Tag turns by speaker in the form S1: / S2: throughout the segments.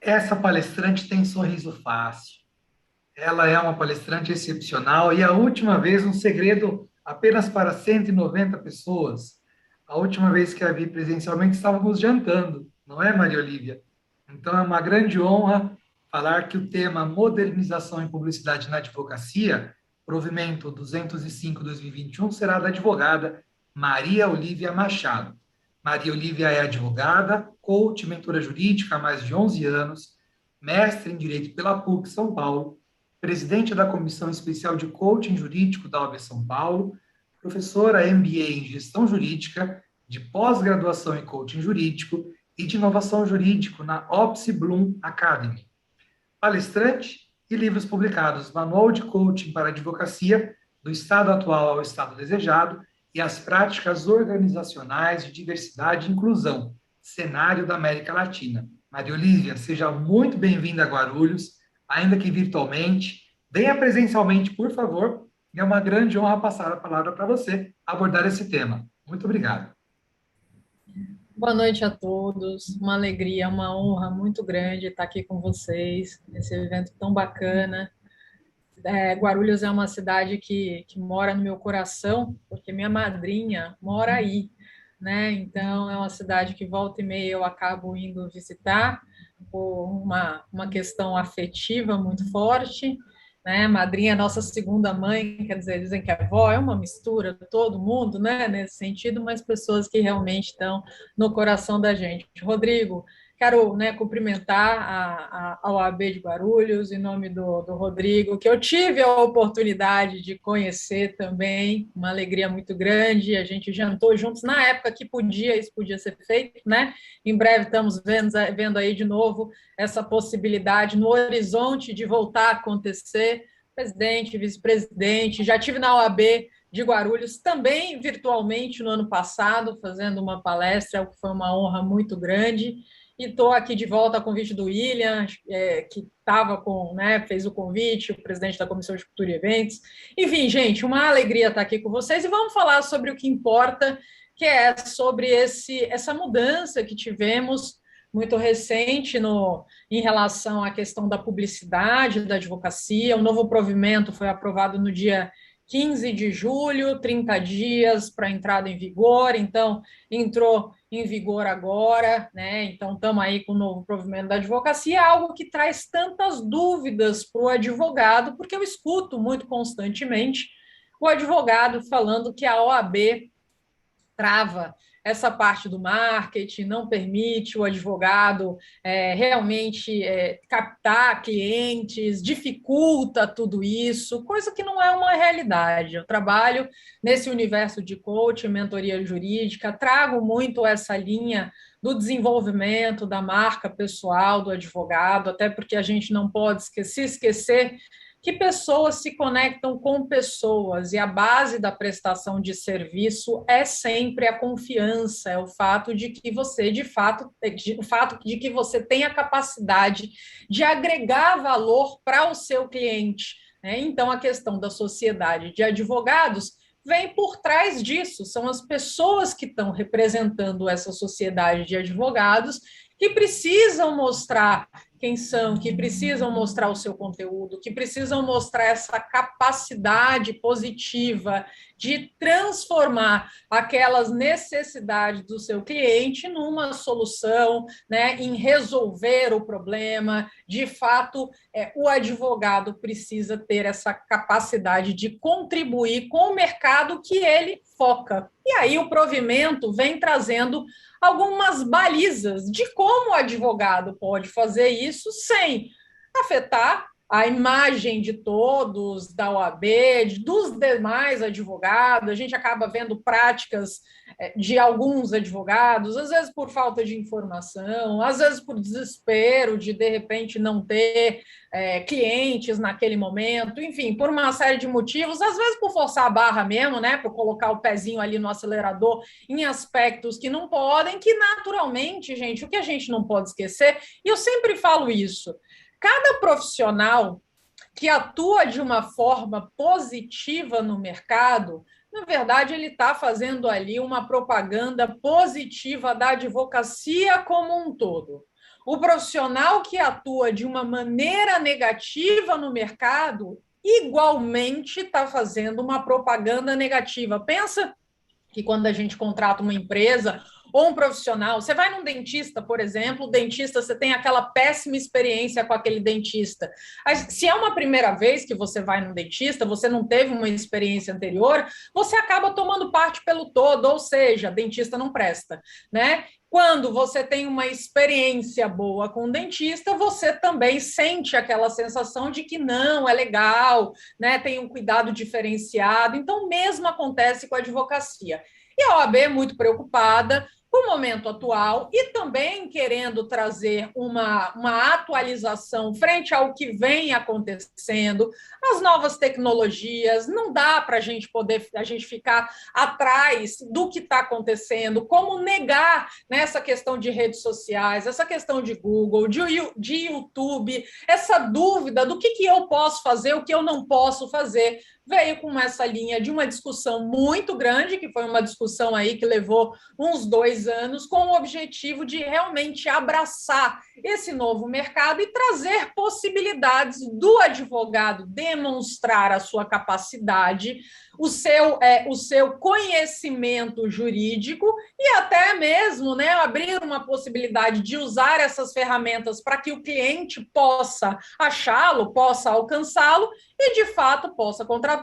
S1: Essa palestrante tem sorriso fácil. Ela é uma palestrante excepcional e a última vez um segredo apenas para 190 pessoas. A última vez que a vi presencialmente estávamos jantando, não é, Maria Olívia? Então é uma grande honra falar que o tema Modernização em Publicidade na Advocacia, provimento 205/2021, será da advogada Maria Olívia Machado. Maria Olívia é advogada, coach, mentora jurídica há mais de 11 anos, mestre em Direito pela PUC São Paulo, presidente da Comissão Especial de Coaching Jurídico da UAB São Paulo, professora MBA em Gestão Jurídica, de pós-graduação em Coaching Jurídico e de Inovação Jurídico na Opsi Bloom Academy. Palestrante e livros publicados: Manual de Coaching para a Advocacia, do Estado Atual ao Estado Desejado, e as Práticas Organizacionais de Diversidade e Inclusão, Cenário da América Latina. Maria Olívia, seja muito bem-vinda a Guarulhos, ainda que virtualmente. Venha presencialmente, por favor. É uma grande honra passar a palavra para você abordar esse tema. Muito obrigado.
S2: Boa noite a todos, uma alegria, uma honra muito grande estar aqui com vocês, nesse evento tão bacana. Guarulhos é uma cidade que mora no meu coração, porque minha madrinha mora aí, né? Então, é uma cidade que volta e meia eu acabo indo visitar por uma questão afetiva muito forte, né? Madrinha é nossa segunda mãe, quer dizer, dizem que a avó é uma mistura de todo mundo, né? Nesse sentido, mas pessoas que realmente estão no coração da gente. Rodrigo, quero, né, cumprimentar a OAB de Guarulhos, em nome do Rodrigo, que eu tive a oportunidade de conhecer também, uma alegria muito grande. A gente jantou juntos na época que isso podia ser feito, né? Em breve estamos vendo aí de novo essa possibilidade no horizonte de voltar a acontecer. Presidente, vice-presidente, já tive na OAB de Guarulhos, também virtualmente no ano passado, fazendo uma palestra, o que foi uma honra muito grande. E estou aqui de volta a convite do William, que estava com, né, fez o convite, o presidente da Comissão de Cultura e Eventos. Enfim, gente, uma alegria estar aqui com vocês e vamos falar sobre o que importa, que é sobre essa mudança que tivemos muito recente em relação à questão da publicidade da advocacia. O novo provimento foi aprovado no dia 15 de julho, 30 dias para entrada em vigor, então entrou em vigor agora, né? Então estamos aí com o novo provimento da advocacia, algo que traz tantas dúvidas para o advogado, porque eu escuto muito constantemente o advogado falando que a OAB trava essa parte do marketing, não permite o advogado realmente captar clientes, dificulta tudo isso, coisa que não é uma realidade. Eu trabalho nesse universo de coaching, mentoria jurídica, trago muito essa linha do desenvolvimento da marca pessoal do advogado, até porque a gente não pode esquecer que pessoas se conectam com pessoas e a base da prestação de serviço é sempre a confiança, é o fato de que você, o fato de que você tem a capacidade de agregar valor para o seu cliente, né? Então, a questão da sociedade de advogados vem por trás disso, são as pessoas que estão representando essa sociedade de advogados que precisam mostrar quem são, que precisam mostrar o seu conteúdo, que precisam mostrar essa capacidade positiva de transformar aquelas necessidades do seu cliente numa solução, né, em resolver o problema. De fato, o advogado precisa ter essa capacidade de contribuir com o mercado que ele foca. E aí o provimento vem trazendo algumas balizas de como o advogado pode fazer isso sem afetar a imagem de todos, da OAB, dos demais advogados. A gente acaba vendo práticas de alguns advogados, às vezes por falta de informação, às vezes por desespero de repente, não ter clientes naquele momento, enfim, por uma série de motivos, às vezes por forçar a barra mesmo, né, por colocar o pezinho ali no acelerador em aspectos que não podem, que naturalmente, gente, o que a gente não pode esquecer, e eu sempre falo isso, cada profissional que atua de uma forma positiva no mercado, na verdade, ele está fazendo ali uma propaganda positiva da advocacia como um todo. O profissional que atua de uma maneira negativa no mercado, igualmente está fazendo uma propaganda negativa. Pensa que quando a gente contrata uma empresa ou um profissional, você vai num dentista, por exemplo, o dentista, você tem aquela péssima experiência com aquele dentista. Se é uma primeira vez que você vai num dentista, você não teve uma experiência anterior, você acaba tomando parte pelo todo, ou seja, dentista não presta, né? Quando você tem uma experiência boa com o dentista, você também sente aquela sensação de que não, é legal, né? Tem um cuidado diferenciado. Então, o mesmo acontece com a advocacia. E a OAB é muito preocupada com o momento atual e também querendo trazer uma atualização frente ao que vem acontecendo, as novas tecnologias. Não dá para a gente ficar atrás do que está acontecendo, como negar, né, essa questão de redes sociais, essa questão de Google, de YouTube, essa dúvida do que eu posso fazer, o que eu não posso fazer. Veio com essa linha de uma discussão muito grande, que foi uma discussão aí que levou uns 2 anos, com o objetivo de realmente abraçar esse novo mercado e trazer possibilidades do advogado demonstrar a sua capacidade, o seu conhecimento jurídico e até mesmo, né, abrir uma possibilidade de usar essas ferramentas para que o cliente possa achá-lo, possa alcançá-lo e, de fato, possa contratar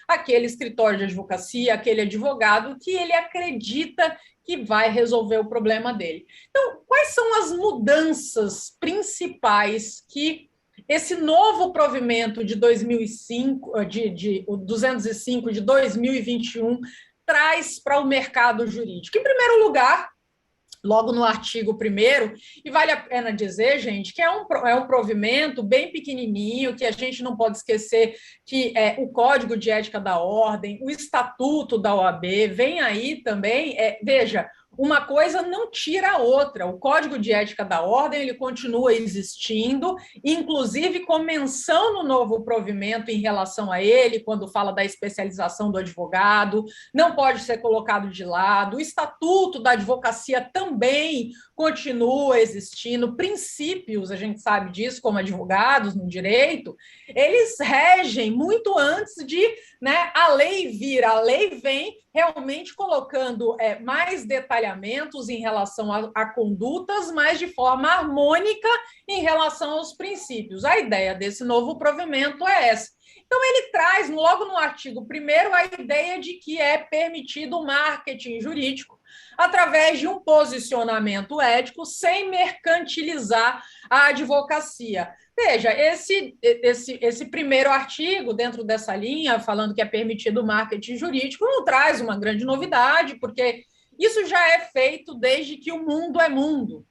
S2: aquele escritório de advocacia, aquele advogado que ele acredita que vai resolver o problema dele. Então, quais são as mudanças principais que esse novo provimento de 2005, o 205 de 2021, traz para o mercado jurídico? Em primeiro lugar, logo no artigo 1º, e vale a pena dizer, gente, que é um provimento bem pequenininho, que a gente não pode esquecer que o Código de Ética da Ordem, o Estatuto da OAB, vem aí também, veja, uma coisa não tira a outra. O Código de Ética da Ordem, ele continua existindo, inclusive com menção no novo provimento em relação a ele, quando fala da especialização do advogado, não pode ser colocado de lado. O Estatuto da Advocacia também continua existindo. Princípios, a gente sabe disso, como advogados no direito, eles regem muito antes de, né, a lei vir. A lei vem realmente colocando mais detalhamentos em relação a condutas, mas de forma harmônica em relação aos princípios. A ideia desse novo provimento é essa. Então, ele traz, logo no artigo 1º, a ideia de que é permitido o marketing jurídico através de um posicionamento ético sem mercantilizar a advocacia. Veja, esse primeiro artigo, dentro dessa linha, falando que é permitido o marketing jurídico, não traz uma grande novidade, porque isso já é feito desde que o mundo é mundo.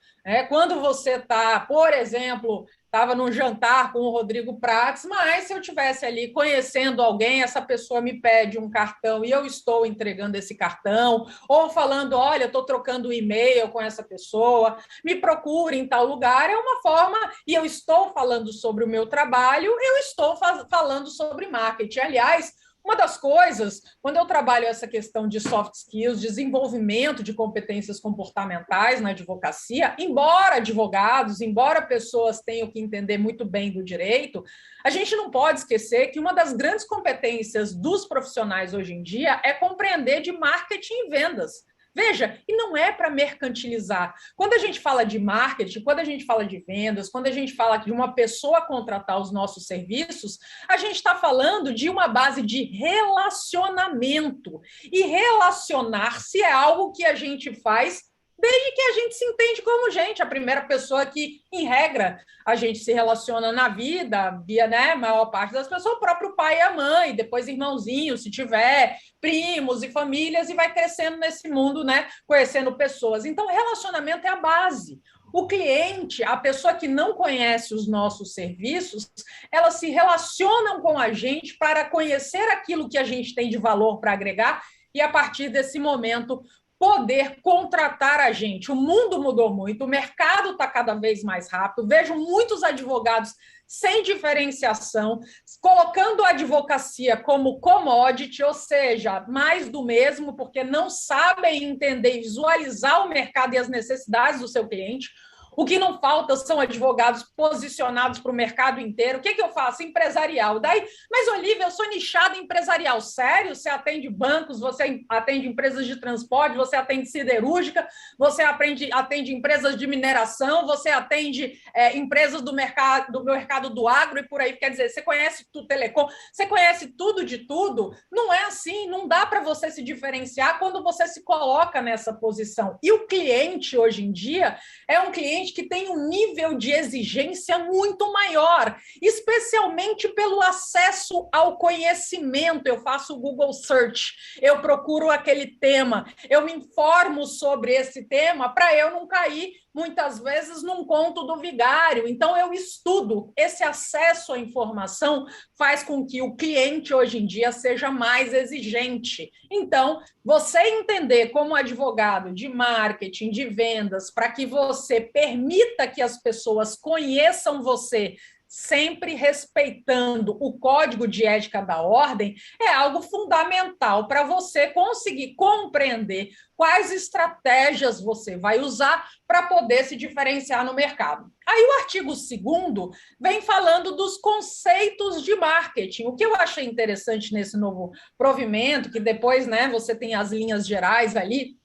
S2: Quando você está, por exemplo, estava num jantar com o Rodrigo Prates, mas se eu estivesse ali conhecendo alguém, essa pessoa me pede um cartão e eu estou entregando esse cartão, ou falando, olha, estou trocando e-mail com essa pessoa, me procure em tal lugar, é uma forma, e eu estou falando sobre o meu trabalho, eu estou falando sobre marketing. Aliás, uma das coisas, quando eu trabalho essa questão de soft skills, desenvolvimento de competências comportamentais na advocacia, embora advogados, embora pessoas tenham que entender muito bem do direito, a gente não pode esquecer que uma das grandes competências dos profissionais hoje em dia é compreender de marketing e vendas. Veja, e não é para mercantilizar. Quando a gente fala de marketing, quando a gente fala de vendas, quando a gente fala de uma pessoa contratar os nossos serviços, a gente está falando de uma base de relacionamento. E relacionar-se é algo que a gente faz desde que a gente se entende como gente. A primeira pessoa que, em regra, a gente se relaciona na vida, via, né, a maior parte das pessoas, o próprio pai e a mãe, depois irmãozinhos, se tiver, primos e famílias, e vai crescendo nesse mundo, né, conhecendo pessoas. Então, relacionamento é a base. O cliente, a pessoa que não conhece os nossos serviços, elas se relacionam com a gente para conhecer aquilo que a gente tem de valor para agregar e, a partir desse momento, poder contratar a gente. O mundo mudou muito, o mercado está cada vez mais rápido. Vejo muitos advogados sem diferenciação, colocando a advocacia como commodity, ou seja, mais do mesmo, porque não sabem entender e visualizar o mercado e as necessidades do seu cliente. O que não falta são advogados posicionados para o mercado inteiro. O que eu faço? Empresarial. Daí, mas, Olivia, eu sou nichada empresarial. Sério? Você atende bancos, você atende empresas de transporte, você atende siderúrgica, você atende empresas de mineração, você atende empresas do mercado do agro e por aí. Quer dizer, você conhece tudo, telecom, você conhece tudo de tudo. Não é assim, não dá para você se diferenciar quando você se coloca nessa posição. E o cliente, hoje em dia, é um cliente que tem um nível de exigência muito maior, especialmente pelo acesso ao conhecimento. Eu faço o Google Search, eu procuro aquele tema, eu me informo sobre esse tema para eu não cair muitas vezes num conto do vigário. Então, eu estudo. Esse acesso à informação faz com que o cliente, hoje em dia, seja mais exigente. Então, você entender como advogado de marketing, de vendas, para que você permita que as pessoas conheçam você, sempre respeitando o código de ética da ordem, é algo fundamental para você conseguir compreender quais estratégias você vai usar para poder se diferenciar no mercado. Aí o artigo 2º vem falando dos conceitos de marketing. O que eu achei interessante nesse novo provimento, que depois, né, você tem as linhas gerais ali,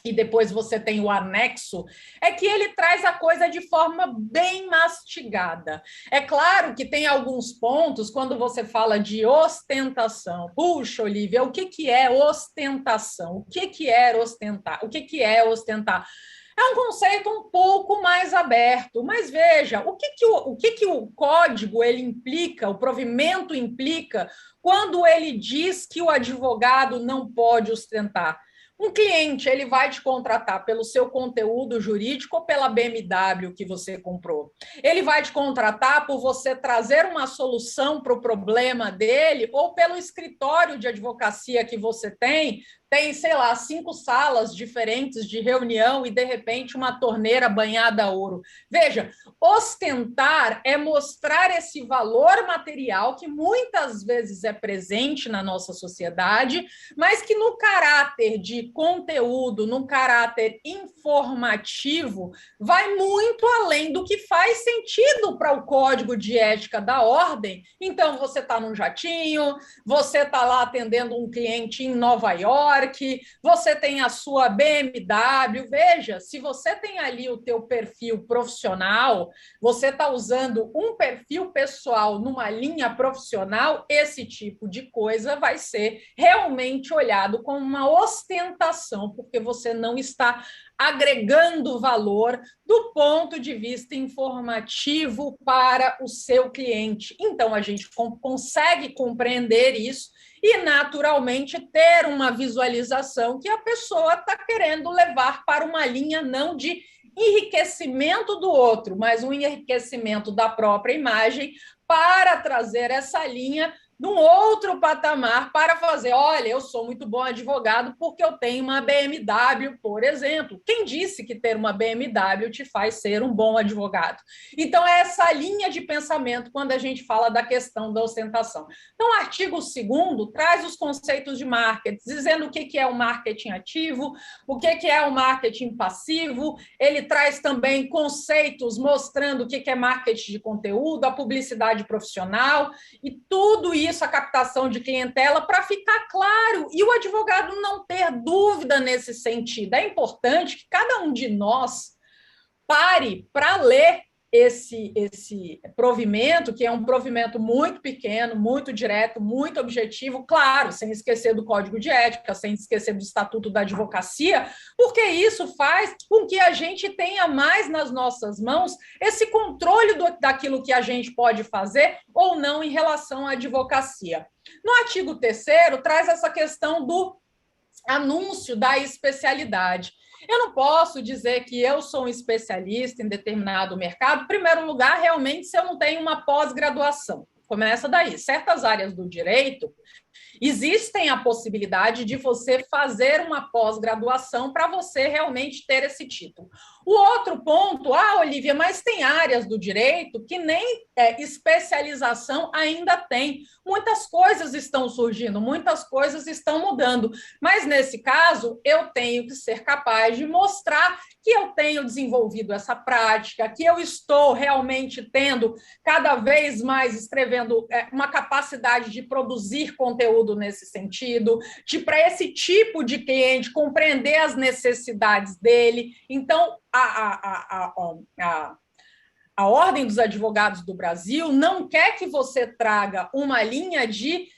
S2: e depois você tem o anexo, é que ele traz a coisa de forma bem mastigada. É claro que tem alguns pontos, quando você fala de ostentação. Puxa, Olivia, o que é ostentação? O que é ostentar? O que é ostentar? É um conceito um pouco mais aberto, mas veja, o que o código ele implica, o provimento implica, quando ele diz que o advogado não pode ostentar. Um cliente, ele vai te contratar pelo seu conteúdo jurídico ou pela BMW que você comprou? Ele vai te contratar por você trazer uma solução para o problema dele ou pelo escritório de advocacia que você tem, sei lá, 5 salas diferentes de reunião e, de repente, uma torneira banhada a ouro. Veja, ostentar é mostrar esse valor material que muitas vezes é presente na nossa sociedade, mas que no caráter de conteúdo, no caráter informativo, vai muito além do que faz sentido para o código de ética da ordem. Então, você está num jatinho, você está lá atendendo um cliente em Nova York, você tem a sua BMW. Veja, se você tem ali o teu perfil profissional, você está usando um perfil pessoal numa linha profissional, esse tipo de coisa vai ser realmente olhado como uma ostentação, porque você não está agregando valor do ponto de vista informativo para o seu cliente. Então, a gente consegue compreender isso e, naturalmente, ter uma visualização que a pessoa está querendo levar para uma linha não de enriquecimento do outro, mas um enriquecimento da própria imagem para trazer essa linha num outro patamar para fazer, olha, eu sou muito bom advogado porque eu tenho uma BMW, por exemplo. Quem disse que ter uma BMW te faz ser um bom advogado? Então, é essa linha de pensamento quando a gente fala da questão da ostentação. Então, o artigo 2º traz os conceitos de marketing, dizendo o que é o marketing ativo, o que é o marketing passivo. Ele traz também conceitos mostrando o que é marketing de conteúdo, a publicidade profissional e tudo isso, a captação de clientela, para ficar claro e o advogado não ter dúvida nesse sentido. É importante que cada um de nós pare para ler esse provimento, que é um provimento muito pequeno, muito direto, muito objetivo, claro, sem esquecer do Código de Ética, sem esquecer do Estatuto da Advocacia, porque isso faz com que a gente tenha mais nas nossas mãos esse controle daquilo que a gente pode fazer ou não em relação à advocacia. No artigo 3º, traz essa questão do anúncio da especialidade. Eu não posso dizer que eu sou um especialista em determinado mercado, em primeiro lugar, realmente, se eu não tenho uma pós-graduação. Começa daí. Certas áreas do direito, Existem a possibilidade de você fazer uma pós-graduação para você realmente ter esse título. O outro ponto, Olívia, mas tem áreas do direito que nem especialização ainda tem. Muitas coisas estão surgindo, muitas coisas estão mudando, mas nesse caso eu tenho que ser capaz de mostrar que eu tenho desenvolvido essa prática, que eu estou realmente tendo cada vez mais escrevendo uma capacidade de produzir conteúdo nesse sentido, de para esse tipo de cliente compreender as necessidades dele. Então, a Ordem dos Advogados do Brasil não quer que você traga uma linha de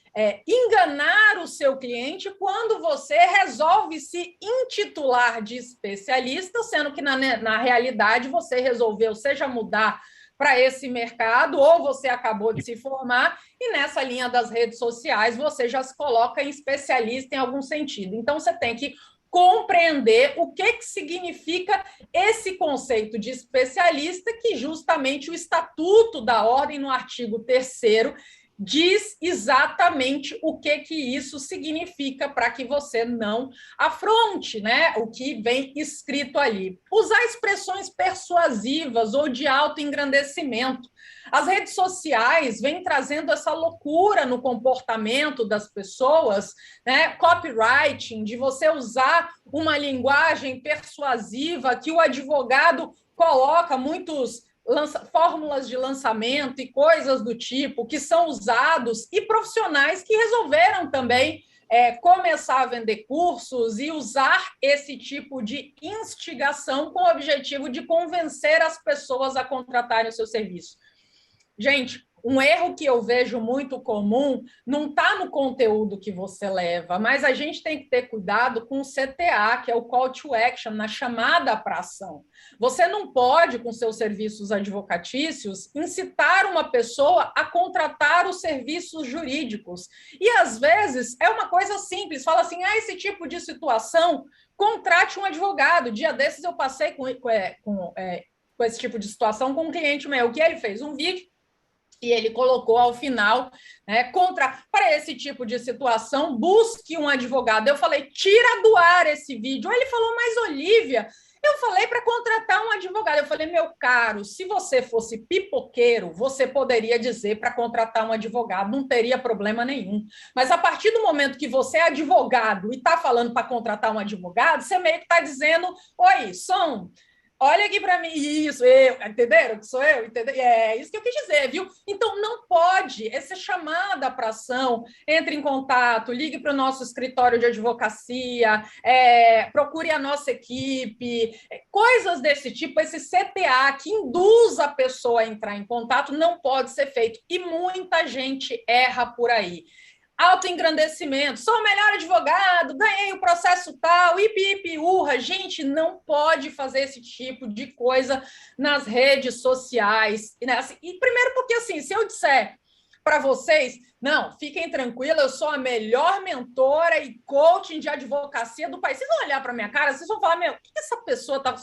S2: enganar o seu cliente quando você resolve se intitular de especialista, sendo que, na realidade, você resolveu, seja mudar para esse mercado, ou você acabou de se formar, e nessa linha das redes sociais você já se coloca em especialista em algum sentido. Então, você tem que compreender o que significa esse conceito de especialista, que justamente o Estatuto da Ordem, no artigo 3º, diz exatamente o que isso significa para que você não afronte, né, o que vem escrito ali. Usar expressões persuasivas ou de autoengrandecimento. As redes sociais vêm trazendo essa loucura no comportamento das pessoas, né? Copywriting, de você usar uma linguagem persuasiva que o advogado coloca muitos fórmulas de lançamento e coisas do tipo que são usados, e profissionais que resolveram também começar a vender cursos e usar esse tipo de instigação com o objetivo de convencer as pessoas a contratarem o seu serviço. Gente, um erro que eu vejo muito comum não está no conteúdo que você leva, mas a gente tem que ter cuidado com o CTA, que é o Call to Action, na chamada para ação. Você não pode, com seus serviços advocatícios, incitar uma pessoa a contratar os serviços jurídicos. E, às vezes, é uma coisa simples. Fala assim, esse tipo de situação, contrate um advogado. Dia desses eu passei com esse tipo de situação com um cliente meu. O que ele fez? Um vídeo, e ele colocou ao final, né, para esse tipo de situação, busque um advogado. Eu falei, tira do ar esse vídeo. Aí ele falou, mas Olívia, eu falei para contratar um advogado. Eu falei, meu caro, se você fosse pipoqueiro, você poderia dizer para contratar um advogado, não teria problema nenhum. Mas a partir do momento que você é advogado e está falando para contratar um advogado, você meio que está dizendo, oi, olha aqui para mim, isso, entenderam que sou eu? Entendeu? É isso que eu quis dizer, viu? Então, não pode, essa chamada para ação, entre em contato, ligue para o nosso escritório de advocacia, procure a nossa equipe, coisas desse tipo, esse CTA que induz a pessoa a entrar em contato, não pode ser feito. E muita gente erra por aí. Autoengrandecimento, sou o melhor advogado, ganhei o processo tal, ipi, urra. Gente, não pode fazer esse tipo de coisa nas redes sociais. E primeiro porque, assim, se eu disser para vocês, não, fiquem tranquilos, eu sou a melhor mentora e coaching de advocacia do país. Vocês vão olhar para minha cara, vocês vão falar, meu, o que essa pessoa tá...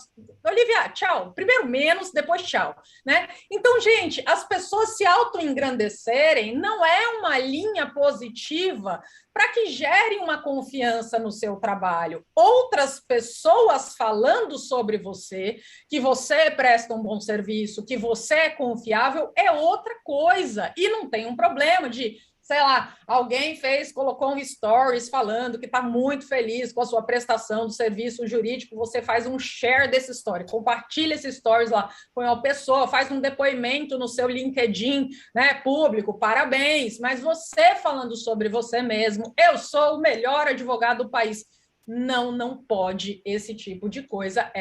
S2: Olivia, tchau. Primeiro menos, depois tchau, né? Então, gente, as pessoas se autoengrandecerem não é uma linha positiva para que gere uma confiança no seu trabalho. Outras pessoas falando sobre você, que você presta um bom serviço, que você é confiável, é outra coisa. E não tem um problema de, sei lá, alguém colocou um stories falando que está muito feliz com a sua prestação do serviço jurídico, você faz um share desse story, compartilha esse stories lá, põe uma pessoa, faz um depoimento no seu LinkedIn, né, público, parabéns, mas você falando sobre você mesmo, eu sou o melhor advogado do país. Não pode, esse tipo de coisa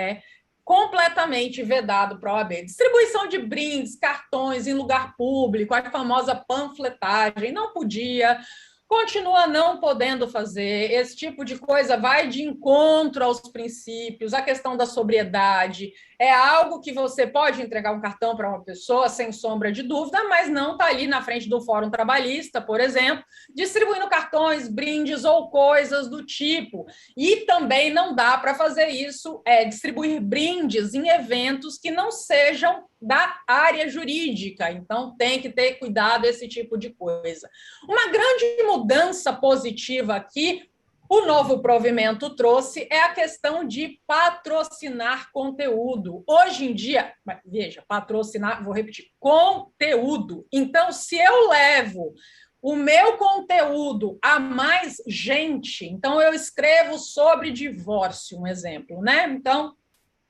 S2: completamente vedado para a OAB. Distribuição de brindes, cartões em lugar público, a famosa panfletagem, não podia, continua não podendo fazer. Esse tipo de coisa vai de encontro aos princípios, a questão da sobriedade. É algo que você pode entregar um cartão para uma pessoa, sem sombra de dúvida, mas não está ali na frente do Fórum Trabalhista, por exemplo, distribuindo cartões, brindes ou coisas do tipo. E também não dá para fazer isso, distribuir brindes em eventos que não sejam da área jurídica, então tem que ter cuidado esse tipo de coisa. Uma grande mudança positiva aqui, o novo provimento trouxe é a questão de patrocinar conteúdo. Hoje em dia, veja, patrocinar, vou repetir, conteúdo. Então, se eu levo o meu conteúdo a mais gente, então eu escrevo sobre divórcio, um exemplo, né? Então,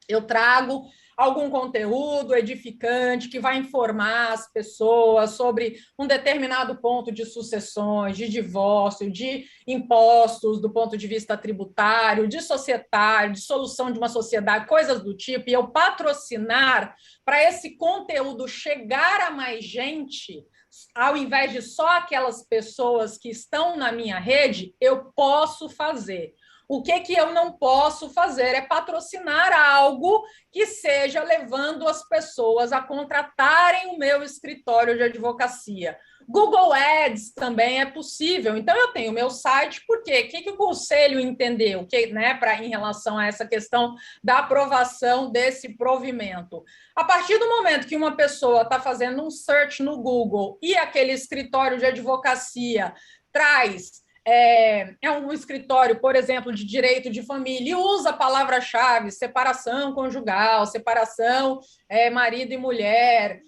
S2: eu trago algum conteúdo edificante que vai informar as pessoas sobre um determinado ponto de sucessões, de divórcio, de impostos do ponto de vista tributário, de societário, de solução de uma sociedade, coisas do tipo, e eu patrocinar para esse conteúdo chegar a mais gente, ao invés de só aquelas pessoas que estão na minha rede, eu posso fazer. O que eu não posso fazer é patrocinar algo que seja levando as pessoas a contratarem o meu escritório de advocacia. Google Ads também é possível. Então, eu tenho o meu site, por quê? O que o conselho entendeu em relação a essa questão da aprovação desse provimento? A partir do momento que uma pessoa está fazendo um search no Google e aquele escritório de advocacia traz um escritório, por exemplo, de direito de família, e usa palavra-chave, separação conjugal, separação marido e mulher,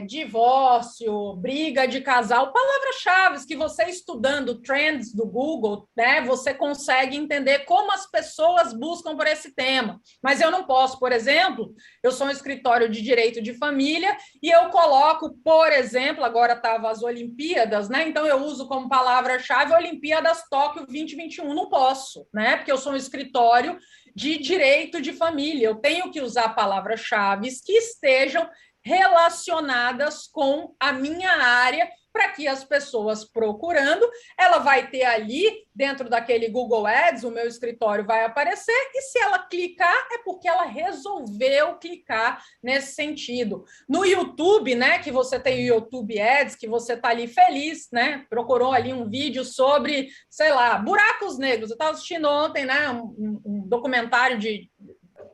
S2: divórcio, briga de casal, palavras-chave que você estudando trends do Google, né, você consegue entender como as pessoas buscam por esse tema. Mas eu não posso, por exemplo, eu sou um escritório de direito de família e eu coloco, por exemplo, agora estavam as Olimpíadas, né? Então eu uso como palavra-chave Olimpíadas Tóquio 2021. Não posso, né? Porque eu sou um escritório de direito de família. Eu tenho que usar palavras-chave que estejam relacionadas com a minha área, para que as pessoas procurando, ela vai ter ali, dentro daquele Google Ads, o meu escritório vai aparecer, e se ela clicar, é porque ela resolveu clicar nesse sentido. No YouTube, né, que você tem o YouTube Ads, que você está ali feliz, né, procurou ali um vídeo sobre, sei lá, buracos negros. Eu estava assistindo ontem, né, um documentário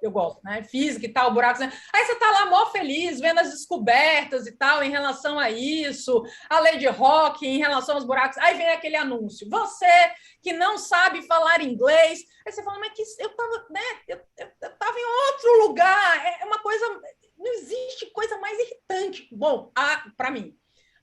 S2: eu gosto, né? Física e tal, buracos. Né? Aí você tá lá mó feliz, vendo as descobertas e tal em relação a isso, a lei de Rock em relação aos buracos. Aí vem aquele anúncio. Você que não sabe falar inglês, aí você fala, mas que eu tava, né? Eu tava em outro lugar. É uma coisa. Não existe coisa mais irritante. Bom, para mim.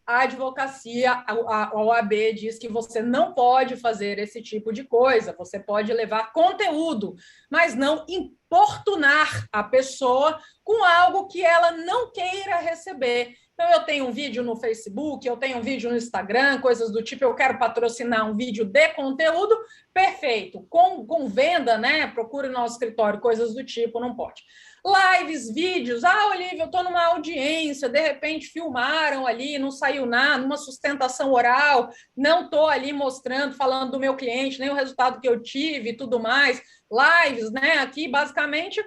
S2: A advocacia, a OAB diz que você não pode fazer esse tipo de coisa, você pode levar conteúdo, mas não importunar a pessoa com algo que ela não queira receber. Então, eu tenho um vídeo no Facebook, eu tenho um vídeo no Instagram, coisas do tipo, eu quero patrocinar um vídeo de conteúdo, perfeito. Com venda, né? Procure no nosso escritório, coisas do tipo, não pode. Lives, vídeos, Olivia, eu estou numa audiência, de repente filmaram ali, não saiu nada, numa sustentação oral, não estou ali mostrando, falando do meu cliente, nem o resultado que eu tive e tudo mais. Lives, né? Aqui, basicamente,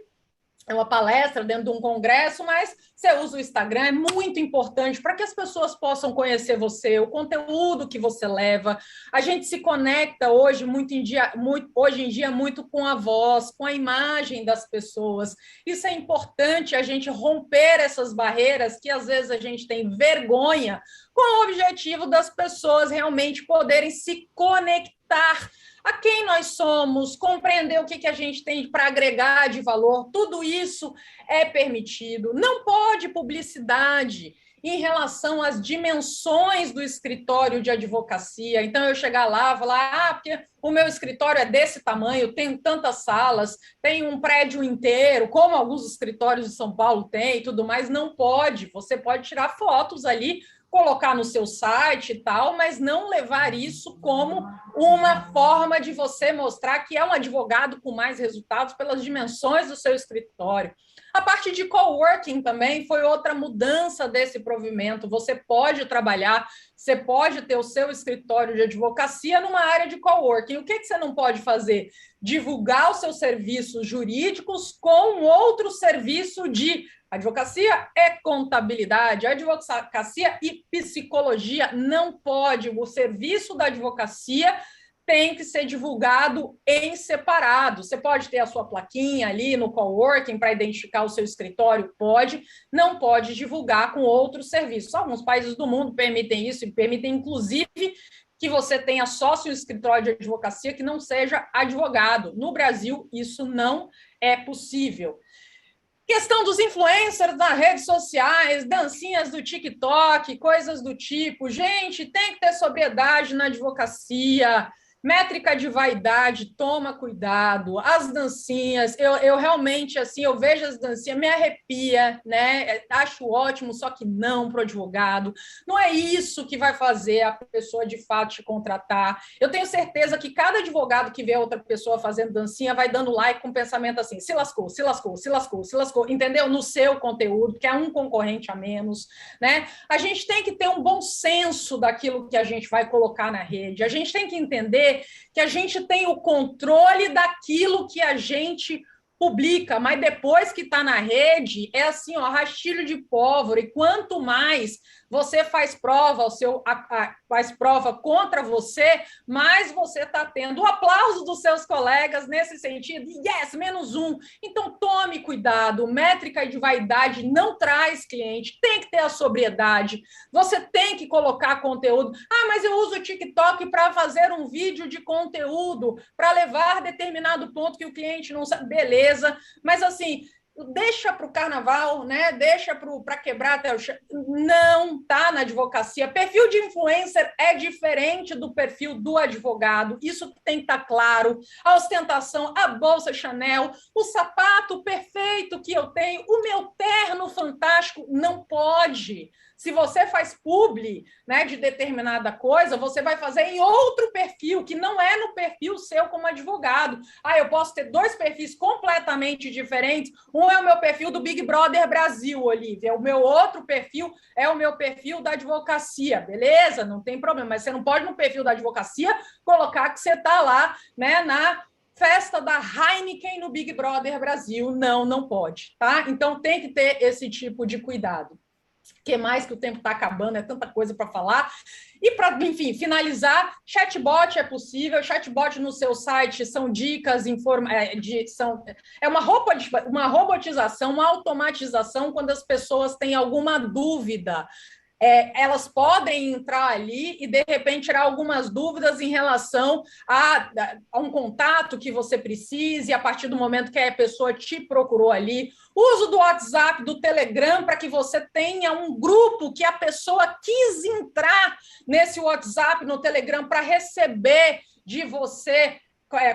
S2: é uma palestra dentro de um congresso, mas você usa o Instagram, é muito importante para que as pessoas possam conhecer você, o conteúdo que você leva. A gente se conecta hoje em dia muito com a voz, com a imagem das pessoas. Isso é importante, a gente romper essas barreiras que às vezes a gente tem vergonha, com o objetivo das pessoas realmente poderem se conectar a quem nós somos, compreender o que a gente tem para agregar de valor, tudo isso é permitido. Não pode publicidade em relação às dimensões do escritório de advocacia. Então, eu chegar lá e falar, porque o meu escritório é desse tamanho, tem tantas salas, tem um prédio inteiro, como alguns escritórios de São Paulo têm e tudo mais, não pode. Você pode tirar fotos ali, colocar no seu site e tal, mas não levar isso como uma forma de você mostrar que é um advogado com mais resultados pelas dimensões do seu escritório. A parte de coworking também foi outra mudança desse provimento. Você pode trabalhar, você pode ter o seu escritório de advocacia numa área de coworking. O que você não pode fazer? Divulgar os seus serviços jurídicos com outro serviço de advocacia é contabilidade, advocacia e psicologia não pode. O serviço da advocacia tem que ser divulgado em separado. Você pode ter a sua plaquinha ali no coworking para identificar o seu escritório? Pode, não pode divulgar com outros serviços. Alguns países do mundo permitem isso e permitem, inclusive, que você tenha sócio escritório de advocacia que não seja advogado. No Brasil, isso não é possível. Questão dos influencers nas redes sociais, dancinhas do TikTok, coisas do tipo. Gente, tem que ter sobriedade na advocacia, métrica de vaidade, toma cuidado. As dancinhas, eu realmente, assim, eu vejo as dancinhas, me arrepia, né? Acho ótimo, só que não para o advogado. Não é isso que vai fazer a pessoa, de fato, te contratar. Eu tenho certeza que cada advogado que vê outra pessoa fazendo dancinha vai dando like com pensamento assim, se lascou, se lascou, se lascou, se lascou, entendeu? No seu conteúdo, que é um concorrente a menos, né? A gente tem que ter um bom senso daquilo que a gente vai colocar na rede. A gente tem que entender que a gente tem o controle daquilo que a gente publica, mas depois que está na rede, é assim, ó, rastilho de pólvora, e quanto mais você faz prova, faz prova contra você, mais você está tendo o aplauso dos seus colegas nesse sentido, yes, -1. Então, tome cuidado, métrica de vaidade não traz cliente, tem que ter a sobriedade, você tem que colocar conteúdo. Ah, mas eu uso o TikTok para fazer um vídeo de conteúdo, para levar determinado ponto que o cliente não sabe, beleza, mas assim, deixa para o carnaval, né? Deixa para quebrar até o chão. Não tá na advocacia. Perfil de influencer é diferente do perfil do advogado. Isso tem que estar claro. A ostentação, a bolsa Chanel, o sapato perfeito que eu tenho, o meu terno fantástico, não pode. Se você faz publi, né, de determinada coisa, você vai fazer em outro perfil, que não é no perfil seu como advogado. Ah, eu posso ter dois perfis completamente diferentes. Um é o meu perfil do Big Brother Brasil, Olivia. O meu outro perfil é o meu perfil da advocacia. Beleza? Não tem problema. Mas você não pode, no perfil da advocacia, colocar que você está lá, né, na festa da Heineken no Big Brother Brasil. Não, não pode, tá? Então tem que ter esse tipo de cuidado. Que mais, que o tempo está acabando, é tanta coisa para falar. E para, enfim, finalizar, chatbot é possível, chatbot no seu site são dicas, é uma robotização, uma automatização quando as pessoas têm alguma dúvida. Elas podem entrar ali e, de repente, tirar algumas dúvidas em relação a um contato que você precise, a partir do momento que a pessoa te procurou ali. Uso do WhatsApp, do Telegram, para que você tenha um grupo que a pessoa quis entrar nesse WhatsApp, no Telegram, para receber de você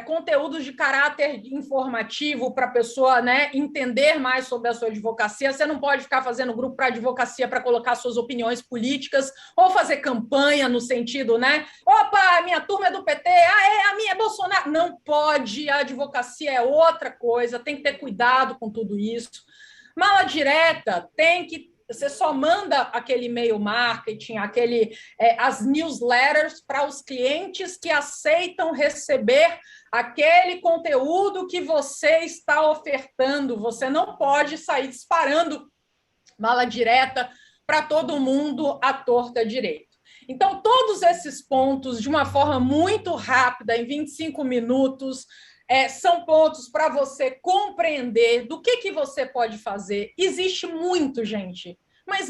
S2: conteúdos de caráter informativo para a pessoa, né, entender mais sobre a sua advocacia. Você não pode ficar fazendo grupo para advocacia para colocar suas opiniões políticas ou fazer campanha no sentido, né? Opa, a minha turma é do PT, a minha é Bolsonaro. Não pode, a advocacia é outra coisa, tem que ter cuidado com tudo isso. Mala direta, você só manda aquele e-mail marketing, as newsletters para os clientes que aceitam receber aquele conteúdo que você está ofertando. Você não pode sair disparando mala direta para todo mundo à torta direito. Então, todos esses pontos, de uma forma muito rápida, em 25 minutos, são pontos para você compreender do que você pode fazer. Existe muito, gente, mas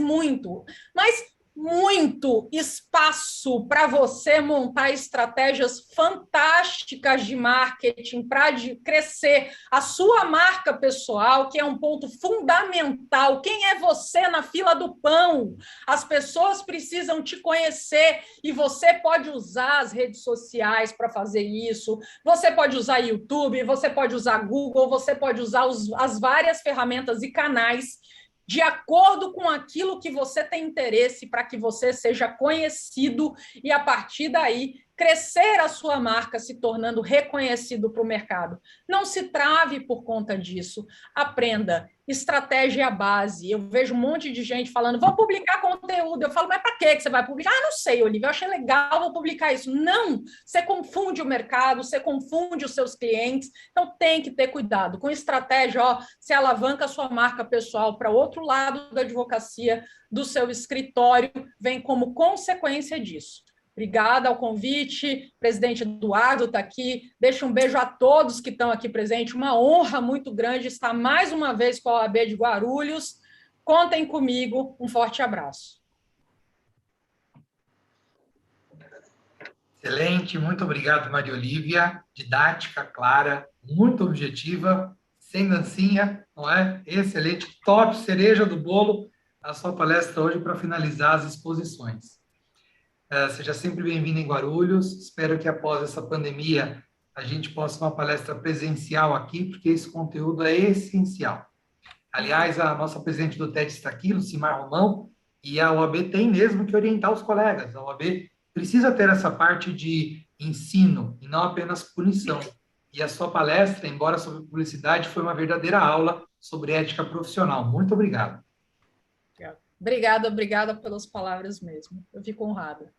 S2: muito espaço para você montar estratégias fantásticas de marketing para crescer a sua marca pessoal, que é um ponto fundamental. Quem é você na fila do pão? As pessoas precisam te conhecer e você pode usar as redes sociais para fazer isso. Você pode usar YouTube, você pode usar Google, você pode usar as várias ferramentas e canais de acordo com aquilo que você tem interesse, para que você seja conhecido e, a partir daí, crescer a sua marca, se tornando reconhecido para o mercado. Não se trave por conta disso. Aprenda. Estratégia é a base. Eu vejo um monte de gente falando, vou publicar conteúdo. Eu falo, mas para que você vai publicar? Ah, não sei, Olivia, eu achei legal, vou publicar isso. Não! Você confunde o mercado, você confunde os seus clientes. Então, tem que ter cuidado. Com estratégia, você alavanca a sua marca pessoal para outro lado da advocacia, do seu escritório, vem como consequência disso. Obrigada ao convite. O presidente Eduardo está aqui. Deixo um beijo a todos que estão aqui presentes. Uma honra muito grande estar mais uma vez com a OAB de Guarulhos. Contem comigo. Um forte abraço.
S1: Excelente, muito obrigado, Maria Olívia. Didática, clara, muito objetiva, sem dancinha, não é? Excelente, top, cereja do bolo, a sua palestra hoje para finalizar as exposições. Seja sempre bem-vindo em Guarulhos. Espero que após essa pandemia a gente possa uma palestra presencial aqui, porque esse conteúdo é essencial. Aliás, a nossa presidente do TED está aqui, Lucimar Romão, e a OAB tem mesmo que orientar os colegas. A OAB precisa ter essa parte de ensino e não apenas punição. E a sua palestra, embora sobre publicidade, foi uma verdadeira aula sobre ética profissional. Muito obrigado.
S2: Obrigada pelas palavras mesmo. Eu fico honrada.